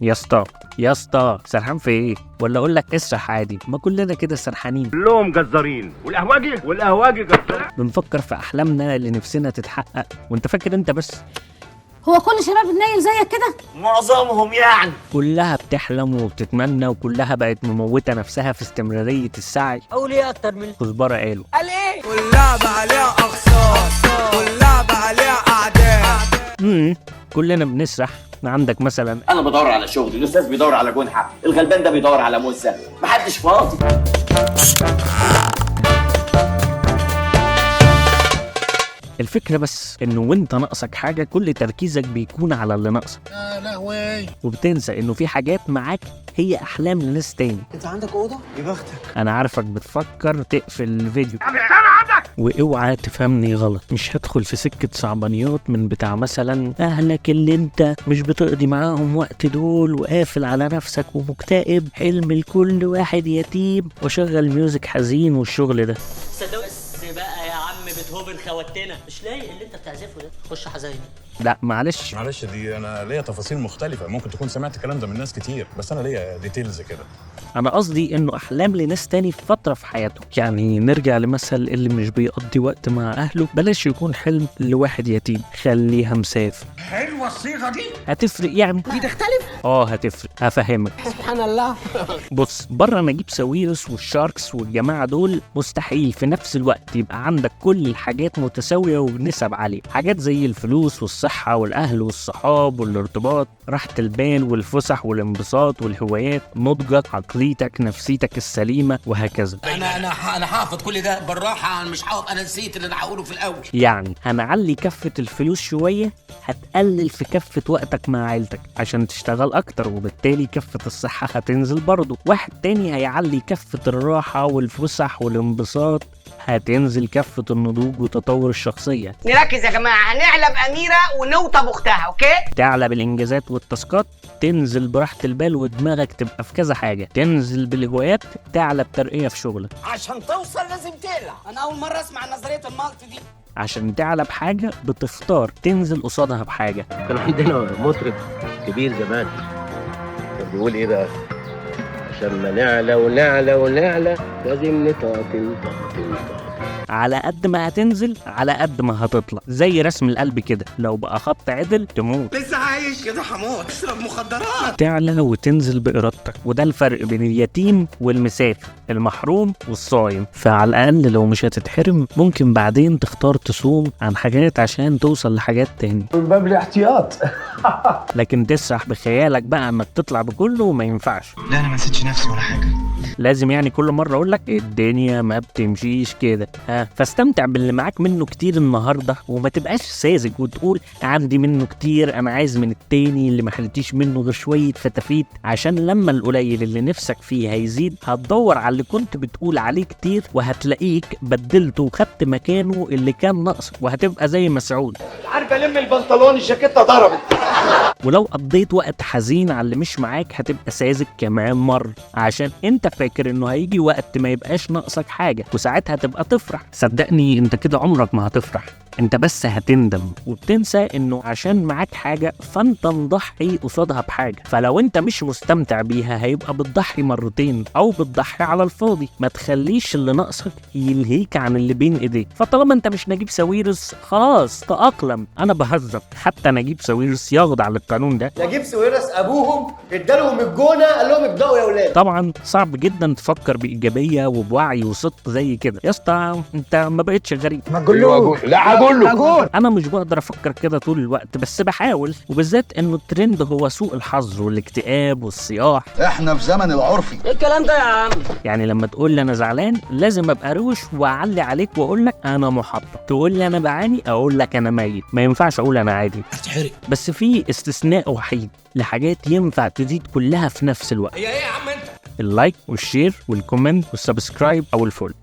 يا اسطى يا اسطى، سرحان في ايه؟ ولا اقول لك اسرح عادي، ما كلنا كده سرحانين. كلهم جزارين والقهواجي جزار. بنفكر في احلامنا اللي نفسنا تتحقق، وانت فاكر انت بس؟ هو كل شباب النايل زيك كده؟ معظمهم يعني. كلها بتحلم وبتتمنى، وكلها بقت مموتة نفسها في استمرارية السعي. او ليه اكتر من كزبرة قالوا قال ايه؟ واللعبة عليها اخصار واللعبة عليها اعداء. كلنا بنسرح. عندك مثلا انا بدور على شغل، الاستاذ بيدور على جنحه، الغلبان ده بيدور على موزه، محدش فاضي. الفكرة بس انه وانت ناقصك حاجة كل تركيزك بيكون على اللي ناقصك، وبتنسى انه في حاجات معاك هي احلام لناس تاني. انت عندك اوضة؟ يا بختك. انا عارفك بتفكر تقفل الفيديو، واوعى تفهمني غلط، مش هدخل في سكة صعبانيات من بتاع مثلا اهلك اللي انت مش بتقضي معاهم وقت دول، وقافل على نفسك ومكتئب، حلم لكل واحد يتيم، وشغل ميوزك حزين والشغل ده. صدق بس بقى يا عم بيتهوفن خوتنا، مش لايق اللي انت بتعزفه ده، خش حزين. لا معلش دي انا ليا تفاصيل مختلفه، ممكن تكون سمعت الكلام ده من ناس كتير، بس انا ليا ديتيلز كده. انا قصدي انه احلام لناس تاني في فتره في حياته. يعني نرجع لمثل اللي مش بيقضي وقت مع اهله بلاش يكون حلم لواحد يتيم، خليها مسافر. حلوه الصيغه دي. هتفرق يعني؟ دي تختلف؟ هتفرق، هفهمك. سبحان الله. بص، بره نجيب ساويرس والشاركس والجماعه دول مستحيل في نفس الوقت يبقى عندك كل الحاجات متساويه وبنسب عاليه. حاجات زي الفلوس والصحه والاهل والصحاب والارتباط، راحه البال والفسح والانبساط والهوايات، نضجك، عقليتك، نفسيتك السليمه، وهكذا. انا حافظ كل ده بالراحة، انا مش حافظ، انا نسيت اللي انا هقوله في الاول. يعني هنعلي كفة الفلوس شوية، هتقلل في كفة وقتك مع عيلتك عشان تشتغل أكتر، وبالتالي كفة الصحة هتنزل برضو. واحد تاني هيعلي كفة الراحة والفسح والانبساط، هتنزل كفة النضوج وتطور الشخصية. نركز يا جماعة، هنعلب أميرة ونوطى بأختها، أوكي؟ تعلى بالإنجازات والتاسكات، تنزل براحة البال ودماغك تبقى في كذا حاجة. تنزل بالهوايات، تعلى بترقية في شغلك. عشان توصل لازم تقلع. انا اول مرة اسمع نظرية المالتي دي. عشان تعلى بحاجة بتختار تنزل قصادها بحاجة. كان عندنا مطرب كبير زمان كان بيقول ايه بقى؟ عشان ما نعلى ونعلى ونعلى لازم نطاطن. على قد ما هتنزل على قد ما هتطلع، زي رسم القلب كده، لو بقى خط عدل تموت. لسه عايش كده هموت، اشرب مخدرات. تعلى وتنزل بإرادتك، وده الفرق بين اليتيم والمسافر، المحروم والصايم. فعلى الأقل لو مش هتتحرم ممكن بعدين تختار تصوم عن حاجات عشان توصل لحاجات تاني، من باب الاحتياط. لكن تسرح بخيالك بقى انك تطلع بكله ما ينفعش. لا انا ما نسيتش نفسي ولا حاجة. لازم يعني كل مرة اقول لك الدنيا ما بتمشيش كده، فاستمتع باللي معاك منه كتير النهاردة، وما تبقاش ساذج وتقول عندي منه كتير، انا عايز من التاني اللي ما خليتيش منه غير شوية فتافيت، عشان لما القليل اللي نفسك فيه هيزيد هتدور على اللي كنت بتقول عليه كتير، وهتلاقيك بدلته وخدت مكانه اللي كان ناقصك، وهتبقى زي مسعود. عارف الم البنطلون الجاكيته ضربت. ولو قضيت وقت حزين على اللي مش معاك هتبقى ساذج كمان مرة، عشان انت فاكر انه هيجي وقت ما يبقاش ناقصك حاجة، وساعتها تبقى تفرح. صدقني انت كده عمرك ما هتفرح، انت بس هتندم، وبتنسى انه عشان معاك حاجة فانت مضحي قصادها بحاجة. فلو انت مش مستمتع بيها هيبقى بتضحي مرتين، او بتضحي على الفاضي. ما تخليش اللي ناقصك يلهيك عن اللي بين ايديك. فطالما انت مش نجيب ساويرس خلاص تأقلم. انا بهزر، حتى نجيب ساويرس ياخد على القانون ده. نجيب ساويرس ابوهم ادالهم الجونه، قال لهم ابداوا يا اولاد. طبعا صعب جدا تفكر بإيجابية وبوعي وصدق زي كده. يا اسطى انت ما بقتش غريب. ما تقولوش. لا هقول له. انا مش بقدر افكر كده طول الوقت، بس بحاول، وبالذات انه الترند هو سوء الحظ والاكتئاب والصياح. احنا في زمن العرفي. ايه الكلام ده يا عم؟ يعني لما تقول لي انا زعلان لازم ابقى روش واعلي عليك واقول لك انا محطم. تقول لي انا بعاني اقول لك انا ميت. ما ينفعش اقول انا عادي. هتحرق. بس في استثناء وحيد لحاجات ينفع تزيد كلها في نفس الوقت. هي ايه يا عم انت؟ اللايك والشير والكومنت والسبسكرايب او الفولو.